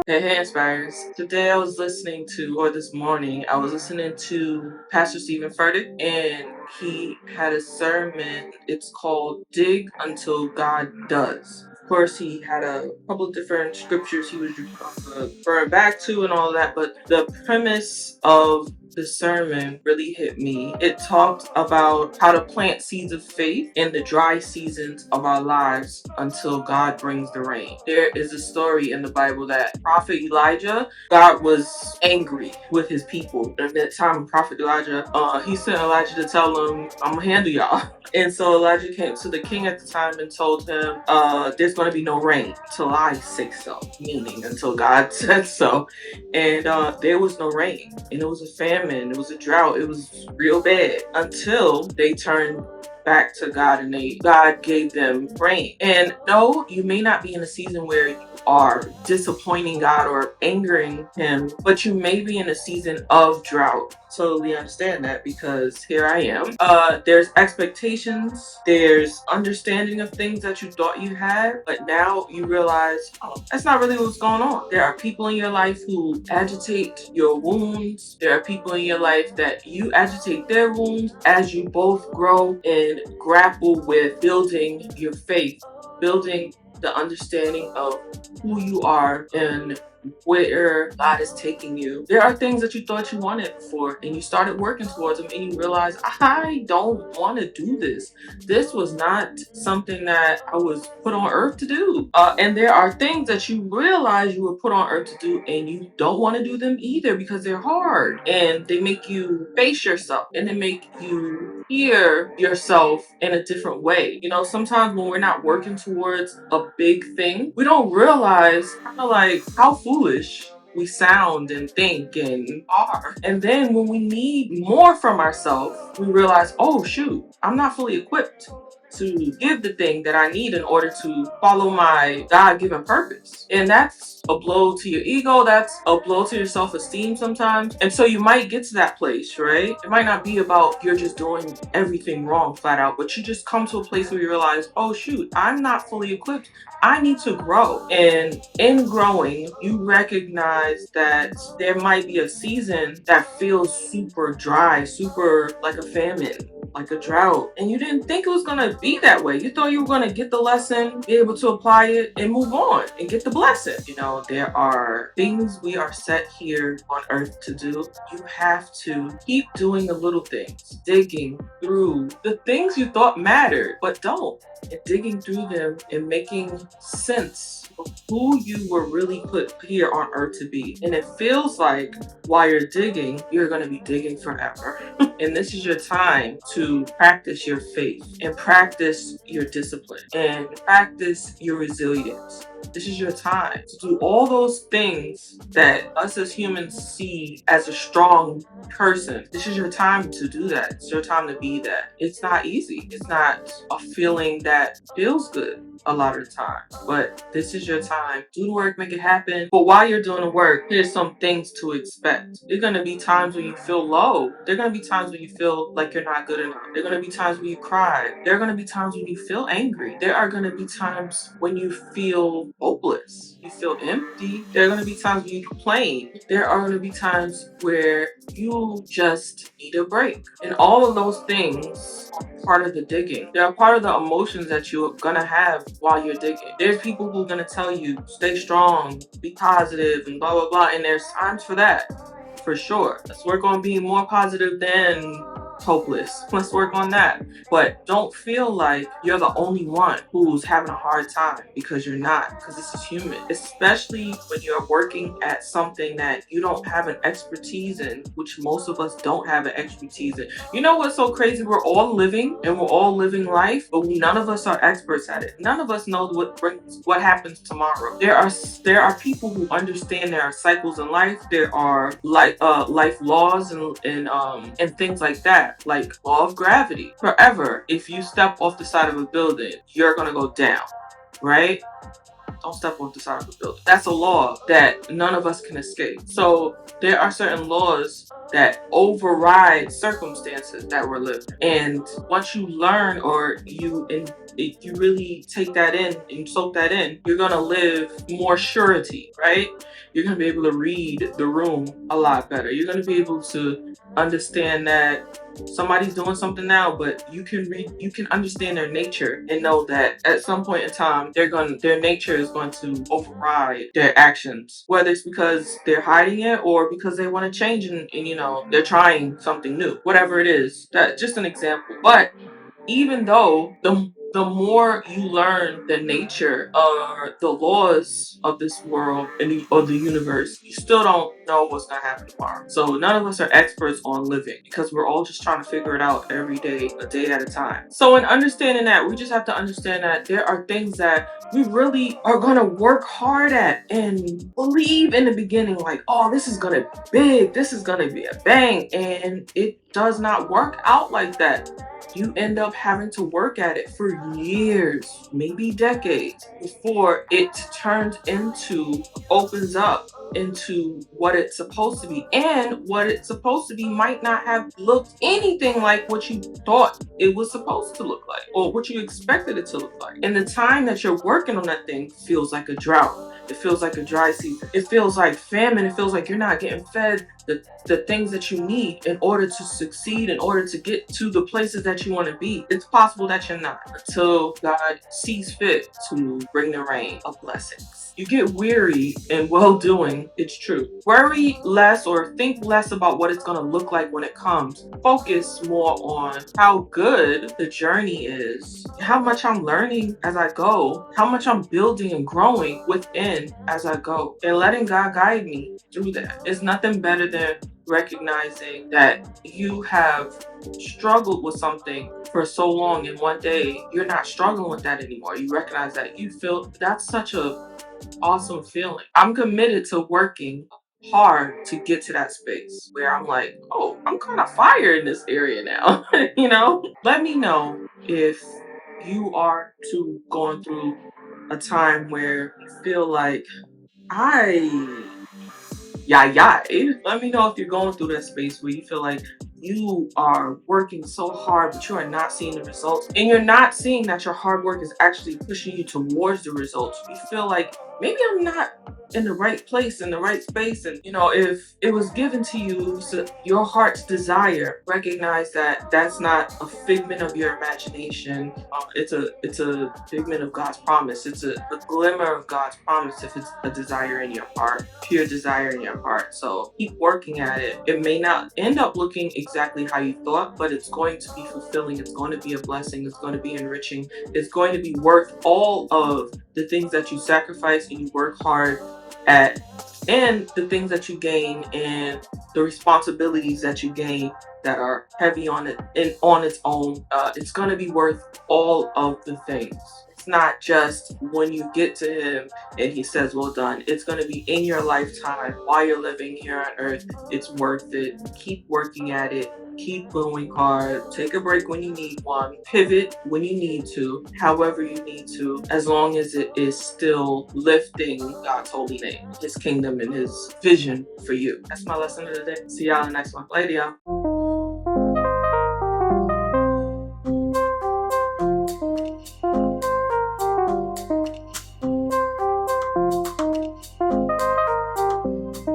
Hey, Inspires. Today I was listening to, or this morning, I was listening to Pastor Stephen Furtick, and he had a sermon. It's called Dig Until God Does. Of course, he had a couple of different scriptures he was referring back to and all that, but the premise of the sermon really hit me. It talked about how to plant seeds of faith in the dry seasons of our lives until God brings the rain. There is a story in the Bible that Prophet Elijah, God was angry with his people. At that time, Prophet Elijah, he sent Elijah to tell him, I'm gonna handle y'all. And so Elijah came to the king at the time and told him, there's going to be no rain till I say so, meaning until God said so. And there was no rain, and it was a famine, it was a drought, it was real bad until they turned back to God and God gave them rain. And no, you may not be in a season where you are disappointing God or angering him, but you may be in a season of drought. Totally understand that, because here I am. There's expectations, there's understanding of things that you thought you had, but now you realize, oh, that's not really what's going on. There are people in your life who agitate your wounds. There are people in your life that you agitate their wounds as you both grow and grapple with building your faith, building the understanding of who you are and where God is taking you. There are things that you thought you wanted for, and you started working towards them, and you realize, I don't want to do this. This was not something that I was put on earth to do. And there are things that you realize you were put on earth to do, and you don't want to do them either because they're hard and they make you face yourself and they make you hear yourself in a different way. You know, sometimes when we're not working towards a big thing, we don't realize kind of like how foolish we sound and think and are. And then when we need more from ourselves, we realize, oh shoot, I'm not fully equipped to give the thing that I need in order to follow my God-given purpose. And that's a blow to your ego. That's a blow to your self-esteem sometimes. And so you might get to that place, right? It might not be about you're just doing everything wrong flat out, but you just come to a place where you realize, oh shoot, I'm not fully equipped. I need to grow. And in growing, you recognize that there might be a season that feels super dry, super like a famine, like a drought, and you didn't think it was gonna be that way. You thought you were gonna get the lesson, be able to apply it, and move on and get the blessing. You know, there are things we are set here on earth to do. You have to keep doing the little things, digging through the things you thought mattered but don't, and digging through them and making sense of who you were really put here on earth to be. And it feels like while you're digging, you're going to be digging forever. And this is your time to practice your faith and practice your discipline and practice your resilience. This is your time to do all those things that us as humans see as a strong person. This is your time to do that. It's your time to be that. It's not easy. It's not a feeling that feels good a lot of the time, but this is your time. Do the work, make it happen. But while you're doing the work, here's some things to expect. There's gonna be times when you feel low. There are gonna be times when you feel like you're not good enough. There are gonna be times when you cry. There are gonna be times when you feel angry. There are gonna be times when you feel hopeless. You feel empty. There are gonna be times when you complain. There are gonna be times where you just need a break. And all of those things are part of the digging. They're part of the emotions that you're gonna have while you're digging. There's people who are gonna tell you, stay strong, be positive, and blah blah blah. And there's times for that, for sure. Let's work on being more positive than hopeless. Let's work on that. But don't feel like you're the only one who's having a hard time, because you're not, because this is human. Especially when you're working at something that you don't have an expertise in, which most of us don't have an expertise in. You know what's so crazy? We're all living and we're all living life, but none of us are experts at it. None of us know what happens tomorrow. There are people who understand there are cycles in life. There are life laws and things like that. Like law of gravity. Forever, if you step off the side of a building, you're gonna go down, right? Don't step off the side of a building. That's a law that none of us can escape. So there are certain laws that override circumstances that we're living. And once you learn or you if you really take that in and soak that in, you're gonna live more surety, right? You're gonna be able to read the room a lot better. You're gonna be able to understand that somebody's doing something now, but you can understand their nature and know that at some point in time their nature is going to override their actions, whether it's because they're hiding it or because they want to change, and they're trying something new, whatever it is. That just an example. But even though the more you learn the nature or the laws of this world or the universe, you still don't know what's gonna happen tomorrow. So none of us are experts on living because we're all just trying to figure it out every day, a day at a time. So in understanding that, we just have to understand that there are things that we really are gonna work hard at and believe in the beginning, like, oh, this is gonna be big, this is gonna be a bang, and it does not work out like that. You end up having to work at it for years, maybe decades, before it turns into, opens up into what it's supposed to be. And what it's supposed to be might not have looked anything like what you thought it was supposed to look like or what you expected it to look like. And the time that you're working on that thing feels like a drought. It feels like a dry season. It feels like famine. It feels like you're not getting fed the things that you need in order to succeed, in order to get to the places that you want to be. It's possible that you're not until God sees fit to bring the rain of blessings. You get weary in well doing, it's true. Worry less or think less about what it's going to look like when it comes. Focus more on how good the journey is, how much I'm learning as I go, how much I'm building and growing within as I go, and letting God guide me through that. It's nothing better than recognizing that you have struggled with something for so long and one day you're not struggling with that anymore. You recognize that, you feel that's such a awesome feeling. I'm committed to working hard to get to that space where I'm like, oh, I'm kind of fire in this area now. Let me know if you are too going through a time where you feel like I yeah. Let me know if you're going through that space where you feel like you are working so hard, but you are not seeing the results. And you're not seeing that your hard work is actually pushing you towards the results. You feel like maybe I'm not in the right place, in the right space. And, if it was given to you, so your heart's desire, recognize that that's not a figment of your imagination. It's a figment of God's promise. It's a glimmer of God's promise if it's a desire in your heart, pure desire in your heart. So keep working at it. It may not end up looking exactly how you thought, but it's going to be fulfilling. It's going to be a blessing. It's going to be enriching. It's going to be worth all of the things that you sacrifice and you work hard at, and the things that you gain and the responsibilities that you gain that are heavy on it and on its own. It's going to be worth all of the things. It's not just when you get to him and he says, well done. It's going to be in your lifetime while you're living here on earth. It's worth it. Keep working at it. Keep going hard. Take a break when you need one. Pivot when you need to, however you need to, as long as it is still lifting God's holy name, his kingdom, and his vision for you. That's my lesson of the day. See y'all in the next one. Later, y'all.